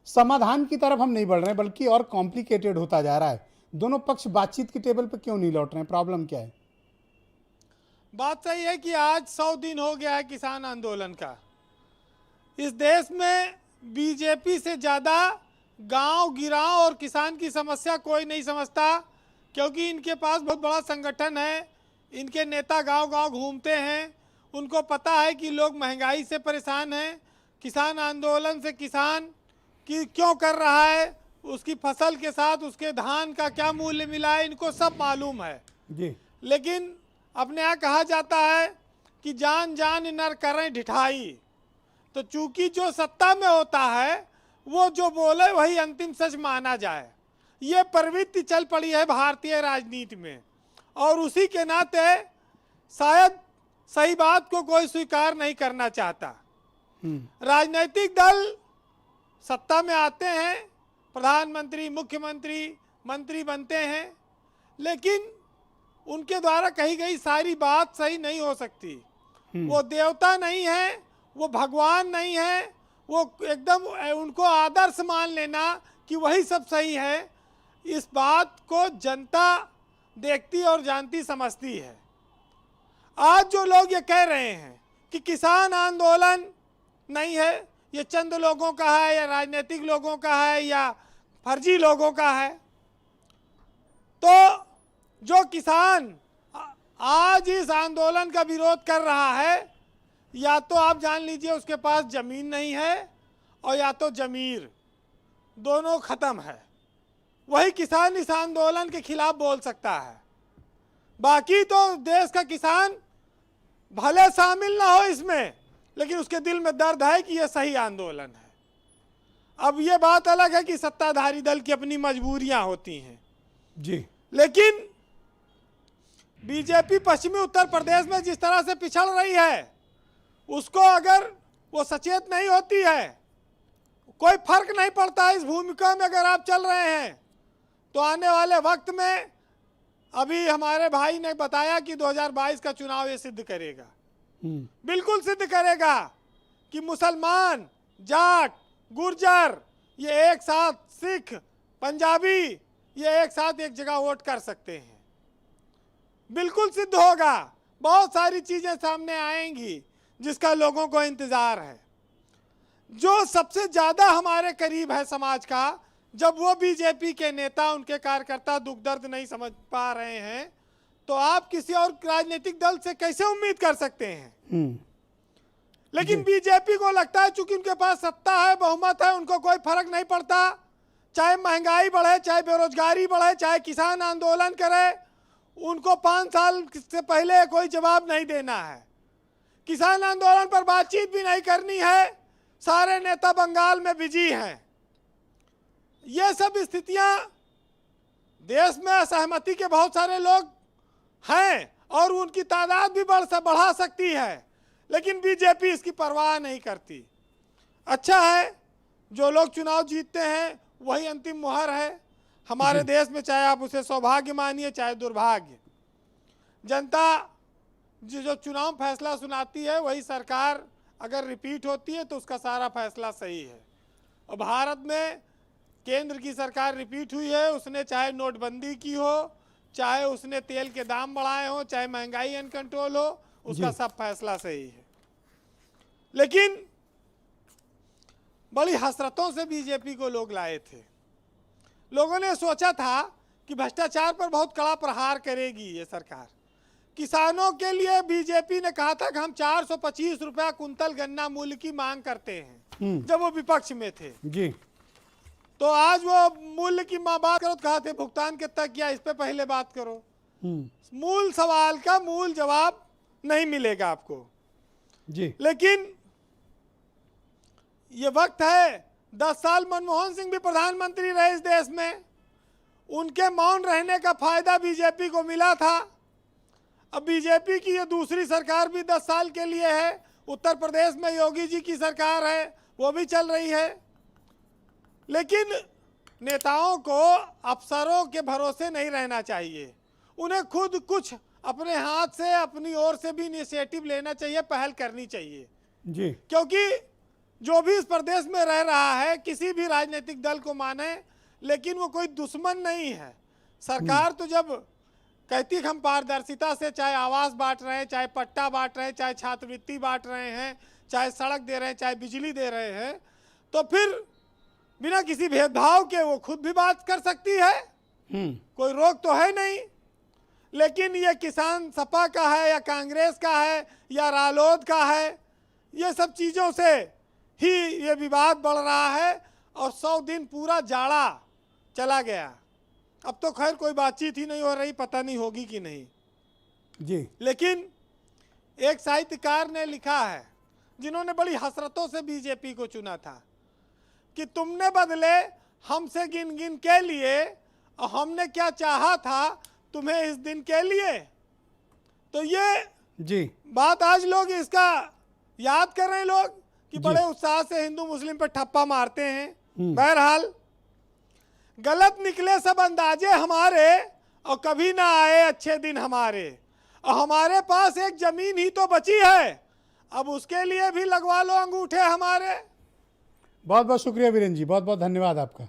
समाधान की तरफ हम नहीं बढ़ रहे हैं, बल्कि और कॉम्प्लिकेटेड होता जा रहा है। दोनों पक्ष बातचीत की टेबल पर क्यों नहीं लौट रहे हैं? प्रॉब्लम क्या है? बात सही है कि आज 100 दिन हो गया है किसान आंदोलन का। इस देश में बीजेपी से ज़्यादा गांव गिराव और किसान की समस्या कोई नहीं समझता, क्योंकि इनके पास बहुत बड़ा संगठन है। इनके नेता गांव गांव घूमते हैं। उनको पता है कि लोग महंगाई से परेशान हैं। किसान आंदोलन से किसान की क्यों कर रहा है, उसकी फसल के साथ उसके धान का क्या मूल्य मिला है, इनको सब मालूम है। जी। लेकिन अपने यहाँ कहा जाता है कि जान जान नर करें ढिठाई। तो चूंकि जो सत्ता में होता है वो जो बोले वही अंतिम सच माना जाए, ये प्रवृत्ति चल पड़ी है भारतीय राजनीति में। और उसी के नाते शायद सही बात को कोई स्वीकार नहीं करना चाहता। राजनीतिक दल सत्ता में आते हैं, प्रधानमंत्री, मुख्यमंत्री, मंत्री बनते हैं, लेकिन उनके द्वारा कही गई सारी बात सही नहीं हो सकती। वो देवता नहीं है, वो भगवान नहीं है, वो एकदम उनको आदर्श मान लेना कि वही सब सही है, इस बात को जनता देखती और जानती समझती है। आज जो लोग ये कह रहे हैं कि किसान आंदोलन नहीं है, ये चंद लोगों का है या राजनीतिक लोगों का है या फर्जी लोगों का है, तो जो किसान आज इस आंदोलन का विरोध कर रहा है, या तो आप जान लीजिए उसके पास जमीन नहीं है और या तो जमीर, दोनों खत्म है। वही किसान इस आंदोलन के खिलाफ बोल सकता है। बाकी तो देश का किसान भले शामिल ना हो इसमें, लेकिन उसके दिल में दर्द है कि यह सही आंदोलन है। अब ये बात अलग है कि सत्ताधारी दल की अपनी मजबूरियां होती हैं जी, लेकिन बीजेपी पश्चिमी उत्तर प्रदेश में जिस तरह से पिछड़ रही है, उसको अगर वो सचेत नहीं होती है, कोई फर्क नहीं पड़ता इस भूमिका में अगर आप चल रहे हैं, तो आने वाले वक्त में अभी हमारे भाई ने बताया कि 2022 का चुनाव ये सिद्ध करेगा, बिल्कुल सिद्ध करेगा कि मुसलमान, जाट, गुर्जर, ये एक साथ, सिख, पंजाबी, ये एक साथ एक जगह वोट कर सकते हैं। बिल्कुल सिद्ध होगा। बहुत सारी चीजें सामने आएंगी जिसका लोगों को इंतजार है। जो सबसे ज्यादा हमारे करीब है समाज का, जब वो बीजेपी के नेता, उनके कार्यकर्ता दुख दर्द नहीं समझ पा रहे हैं, तो आप किसी और राजनीतिक दल से कैसे उम्मीद कर सकते हैं? लेकिन बीजेपी को लगता है चूंकि उनके पास सत्ता है, बहुमत है, उनको कोई फर्क नहीं पड़ता, चाहे महंगाई बढ़े, चाहे बेरोजगारी बढ़े, चाहे किसान आंदोलन करे, उनको 5 साल से पहले कोई जवाब नहीं देना है। किसान आंदोलन पर बातचीत भी नहीं करनी है, सारे नेता बंगाल में बिजी हैं। ये सब स्थितियां देश में असहमति के बहुत सारे लोग हैं और उनकी तादाद भी बढ़ा सकती है, लेकिन बीजेपी इसकी परवाह नहीं करती। अच्छा है, जो लोग चुनाव जीतते हैं वही अंतिम मुहर है हमारे देश में, चाहे आप उसे सौभाग्य मानिए चाहे दुर्भाग्य। जनता जो चुनाव फैसला सुनाती है वही सरकार अगर रिपीट होती है तो उसका सारा फैसला सही है। और भारत में केंद्र की सरकार रिपीट हुई है, उसने चाहे नोटबंदी की हो, चाहे उसने तेल के दाम बढ़ाए हो, चाहे महंगाई अनकंट्रोल हो, उसका सब फैसला सही है। लेकिन बड़ी हसरतों से बीजेपी को लोग लाए थे। लोगों ने सोचा था कि भ्रष्टाचार पर बहुत कड़ा प्रहार करेगी ये सरकार। किसानों के लिए बीजेपी ने कहा था कि हम 425 रुपया कुंतल गन्ना मूल्य की मांग करते हैं जब वो विपक्ष में थे जी। तो आज वो मूल्य की बात करो तो कहा थे भुगतान कितना किया, इस पे पहले बात करो। मूल सवाल का मूल जवाब नहीं मिलेगा आपको जी। लेकिन ये वक्त है, 10 साल मनमोहन सिंह भी प्रधानमंत्री रहे इस देश में, उनके मौन रहने का फायदा बीजेपी को मिला था। अब बीजेपी की ये दूसरी सरकार भी 10 साल के लिए है। उत्तर प्रदेश में योगी जी की सरकार है, वो भी चल रही है। लेकिन नेताओं को अफसरों के भरोसे नहीं रहना चाहिए, उन्हें खुद कुछ अपने हाथ से, अपनी ओर से भी इनिशिएटिव लेना चाहिए, पहल करनी चाहिए जी। क्योंकि जो भी इस प्रदेश में रह रहा है किसी भी राजनीतिक दल को माने, लेकिन वो कोई दुश्मन नहीं है। सरकार तो जब कहती हम पारदर्शिता से चाहे आवास बांट रहे हैं, चाहे पट्टा बांट रहे हैं, चाहे छात्रवृत्ति बांट रहे हैं, चाहे सड़क दे रहे हैं, चाहे बिजली दे रहे हैं, तो फिर बिना किसी भेदभाव के वो खुद भी बात कर सकती है, कोई रोक तो है नहीं। लेकिन ये किसान सपा का है या कांग्रेस का है या रालोद का है, ये सब चीज़ों से ही ये विवाद बढ़ रहा है और 100 दिन पूरा जाड़ा चला गया। अब तो खैर कोई बातचीत ही नहीं हो रही, पता नहीं होगी कि नहीं जी। लेकिन एक साहित्यकार ने लिखा है, जिन्होंने बड़ी हसरतों से बीजेपी को चुना था, कि तुमने बदले हमसे गिन गिन के लिए और हमने क्या चाहा था तुम्हें इस दिन के लिए। तो ये जी बात आज लोग इसका याद कर रहे हैं, लोग कि बड़े उत्साह से हिंदू मुस्लिम पर ठप्पा मारते हैं। बहरहाल गलत निकले सब अंदाजे हमारे और कभी ना आए अच्छे दिन हमारे, और हमारे पास एक जमीन ही तो बची है, अब उसके लिए भी लगवा लो अंगूठे हमारे। बहुत बहुत शुक्रिया वीरेंद्र जी, बहुत बहुत धन्यवाद आपका।